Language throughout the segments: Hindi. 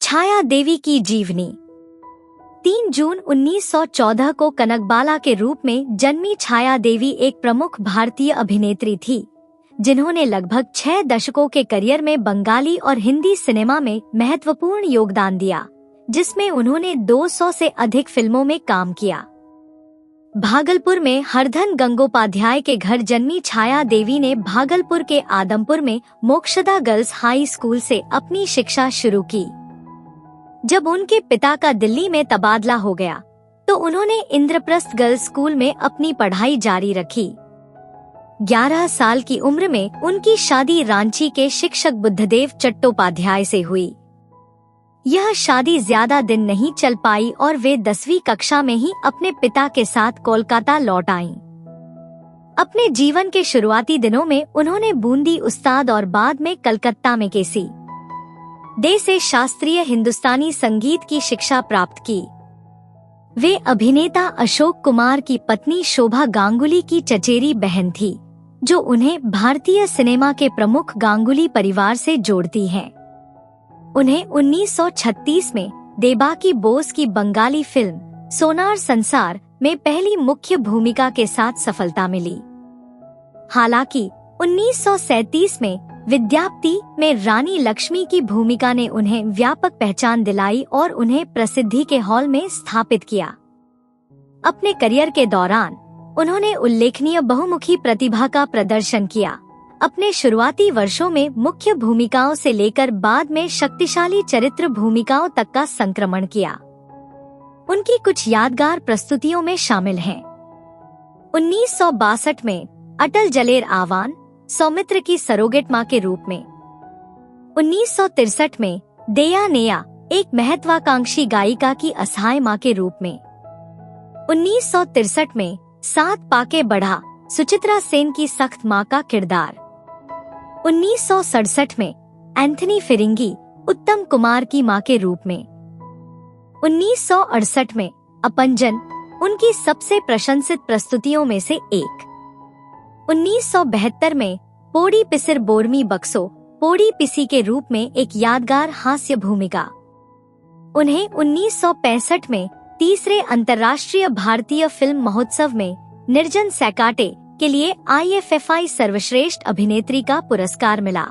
छाया देवी की जीवनी। 3 जून 1914 को कनकबाला के रूप में जन्मी छाया देवी एक प्रमुख भारतीय अभिनेत्री थी, जिन्होंने लगभग 6 दशकों के करियर में बंगाली और हिंदी सिनेमा में महत्वपूर्ण योगदान दिया, जिसमें उन्होंने 200 से अधिक फिल्मों में काम किया। भागलपुर में हरधन गंगोपाध्याय के घर जन्मी छाया देवी ने भागलपुर के आदमपुर में मोक्षदा गर्ल्स हाई स्कूल से अपनी शिक्षा शुरू की। जब उनके पिता का दिल्ली में तबादला हो गया, तो उन्होंने इंद्रप्रस्थ गर्ल्स स्कूल में अपनी पढ़ाई जारी रखी। 11 साल की उम्र में उनकी शादी रांची के शिक्षक बुद्धदेव चट्टोपाध्याय से हुई। यह शादी ज्यादा दिन नहीं चल पाई और वे 10वीं कक्षा में ही अपने पिता के साथ कोलकाता लौट आईं। अपने जीवन के शुरुआती दिनों में उन्होंने बूंदी उस्ताद और बाद में कलकत्ता में केसी डे से शास्त्रीय हिंदुस्तानी संगीत की शिक्षा प्राप्त की। वे अभिनेता अशोक कुमार की पत्नी शोभा गांगुली की चचेरी बहन थी, जो उन्हें भारतीय सिनेमा के प्रमुख गांगुली परिवार से जोड़ती है। उन्हें 1936 में देबाकी बोस की बंगाली फिल्म सोनार संसार में पहली मुख्य भूमिका के साथ सफलता मिली। हालांकि 1937 में विद्यापति में रानी लक्ष्मी की भूमिका ने उन्हें व्यापक पहचान दिलाई और उन्हें प्रसिद्धि के हॉल में स्थापित किया। अपने करियर के दौरान उन्होंने उल्लेखनीय बहुमुखी प्रतिभा का प्रदर्शन किया। अपने शुरुआती वर्षों में मुख्य भूमिकाओं से लेकर बाद में शक्तिशाली चरित्र भूमिकाओं तक का संक्रमण किया। उनकी कुछ यादगार प्रस्तुतियों में शामिल हैं 1962 में अटल जलेर आवान, सौमित्र की सरोगेट मां के रूप में। 1963 में देया नेया, एक महत्वाकांक्षी गायिका की असहाय मां के रूप में। 1963 में सात पाके बढ़ा, सुचित्रा सेन की सख्त मां का किरदार। 1967 में एंथनी फिरिंगी, उत्तम कुमार की मां के रूप में। 1968 में अपंजन, उनकी सबसे प्रशंसित प्रस्तुतियों में से एक। 1972 में पोड़ी पिसिर बोरमी बक्सो, पोड़ी पिसी के रूप में एक यादगार हास्य भूमिका। उन्हें 1965 में तीसरे अंतर्राष्ट्रीय भारतीय फिल्म महोत्सव में निर्जन सैकाटे के लिए IFFI सर्वश्रेष्ठ अभिनेत्री का पुरस्कार मिला।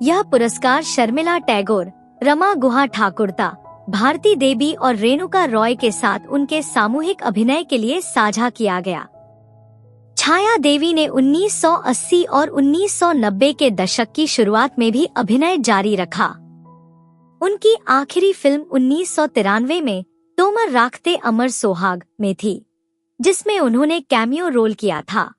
यह पुरस्कार शर्मिला टैगोर, रमा गुहा ठाकुरता, भारती देवी और रेणुका रॉय के साथ उनके सामूहिक अभिनय के लिए साझा किया गया। छाया देवी ने 1980 और 1990 के दशक की शुरुआत में भी अभिनय जारी रखा। उनकी आखिरी फिल्म 1993 में तोमर राखते अमर सोहाग में थी, जिसमें उन्होंने कैमियो रोल किया था।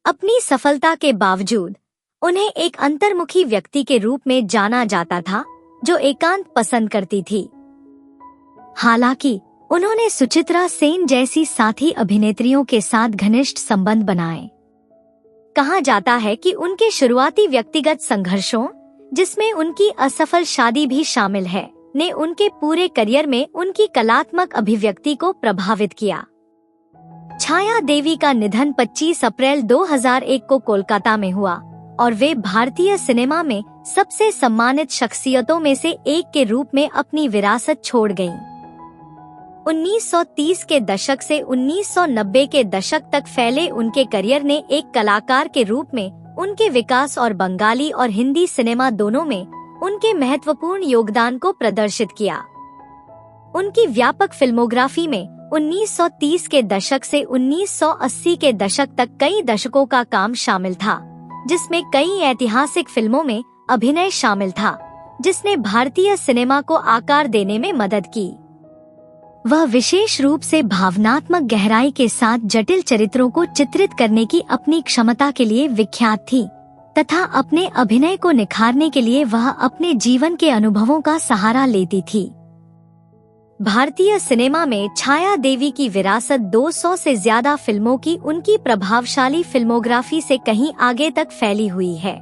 अपनी सफलता के बावजूद उन्हें एक अंतर्मुखी व्यक्ति के रूप में जाना जाता था, जो एकांत पसंद करती थी। हालांकि उन्होंने सुचित्रा सेन जैसी साथी अभिनेत्रियों के साथ घनिष्ठ संबंध बनाए। कहा जाता है कि उनके शुरुआती व्यक्तिगत संघर्षों, जिसमें उनकी असफल शादी भी शामिल है, ने उनके पूरे करियर में उनकी कलात्मक अभिव्यक्ति को प्रभावित किया। छाया देवी का निधन 25 अप्रैल 2001 को कोलकाता में हुआ और वे भारतीय सिनेमा में सबसे सम्मानित शख्सियतों में से एक के रूप में अपनी विरासत छोड़ गईं। 1930 के दशक से 1990 के दशक तक फैले उनके करियर ने एक कलाकार के रूप में उनके विकास और बंगाली और हिंदी सिनेमा दोनों में उनके महत्वपूर्ण योगदान को प्रदर्शित किया। उनकी व्यापक फिल्मोग्राफी में 1930 के दशक से 1980 के दशक तक कई दशकों का काम शामिल था, जिसमें कई ऐतिहासिक फिल्मों में अभिनय शामिल था, जिसने भारतीय सिनेमा को आकार देने में मदद की। वह विशेष रूप से भावनात्मक गहराई के साथ जटिल चरित्रों को चित्रित करने की अपनी क्षमता के लिए विख्यात थी, तथा अपने अभिनय को निखारने के लिए वह अपने जीवन के अनुभवों का सहारा लेती थी। भारतीय सिनेमा में छाया देवी की विरासत 200 से ज्यादा फिल्मों की उनकी प्रभावशाली फिल्मोग्राफी से कहीं आगे तक फैली हुई है।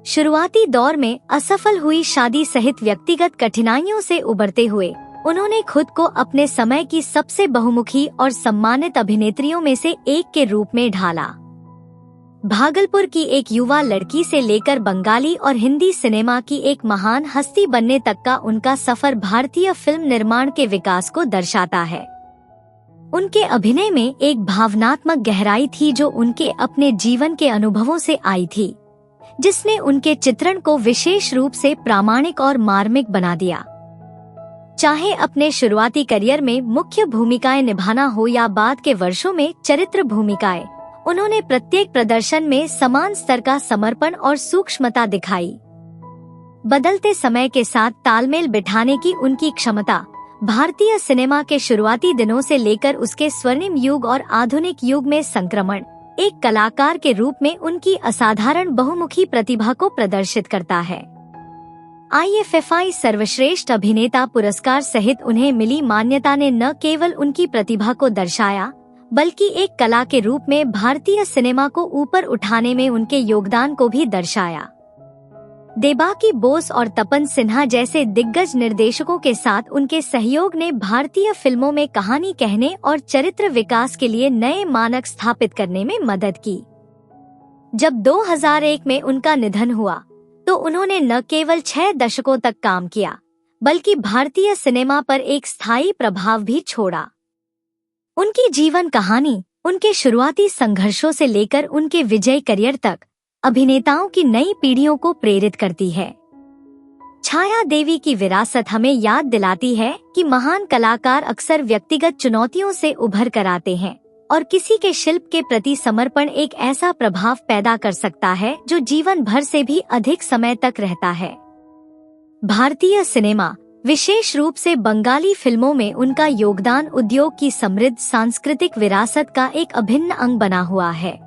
शुरुआती दौर में असफल हुई शादी सहित व्यक्तिगत कठिनाइयों से उबरते हुए उन्होंने खुद को अपने समय की सबसे बहुमुखी और सम्मानित अभिनेत्रियों में से एक के रूप में ढाला। भागलपुर की एक युवा लड़की से लेकर बंगाली और हिंदी सिनेमा की एक महान हस्ती बनने तक का उनका सफर भारतीय फिल्म निर्माण के विकास को दर्शाता है। उनके अभिनय में एक भावनात्मक गहराई थी जो उनके अपने जीवन के अनुभवों से आई थी, जिसने उनके चित्रण को विशेष रूप से प्रामाणिक और मार्मिक बना दिया। चाहे अपने शुरुआती करियर में मुख्य भूमिकाएं निभाना हो या बाद के वर्षों में चरित्र भूमिकाएं, उन्होंने प्रत्येक प्रदर्शन में समान स्तर का समर्पण और सूक्ष्मता दिखाई। बदलते समय के साथ तालमेल बिठाने की उनकी क्षमता भारतीय सिनेमा के शुरुआती दिनों से लेकर उसके स्वर्णिम युग और आधुनिक युग में संक्रमण, एक कलाकार के रूप में उनकी असाधारण बहुमुखी प्रतिभा को प्रदर्शित करता है। IFFI सर्वश्रेष्ठ अभिनेता पुरस्कार सहित उन्हें मिली मान्यता ने न केवल उनकी प्रतिभा को दर्शाया, बल्कि एक कला के रूप में भारतीय सिनेमा को ऊपर उठाने में उनके योगदान को भी दर्शाया। देबाकी बोस और तपन सिन्हा जैसे दिग्गज निर्देशकों के साथ उनके सहयोग ने भारतीय फिल्मों में कहानी कहने और चरित्र विकास के लिए नए मानक स्थापित करने में मदद की। जब 2001 में उनका निधन हुआ तो उन्होंने न केवल 6 दशकों तक काम किया, बल्कि भारतीय सिनेमा पर एक स्थायी प्रभाव भी छोड़ा। उनकी जीवन कहानी उनके शुरुआती संघर्षों से लेकर उनके विजयी करियर तक अभिनेताओं की नई पीढ़ियों को प्रेरित करती है। छाया देवी की विरासत हमें याद दिलाती है कि महान कलाकार अक्सर व्यक्तिगत चुनौतियों से उभर कर आते हैं और किसी के शिल्प के प्रति समर्पण एक ऐसा प्रभाव पैदा कर सकता है जो जीवन भर से भी अधिक समय तक रहता है। भारतीय सिनेमा, विशेष रूप से बंगाली फिल्मों में उनका योगदान उद्योग की समृद्ध सांस्कृतिक विरासत का एक अभिन्न अंग बना हुआ है।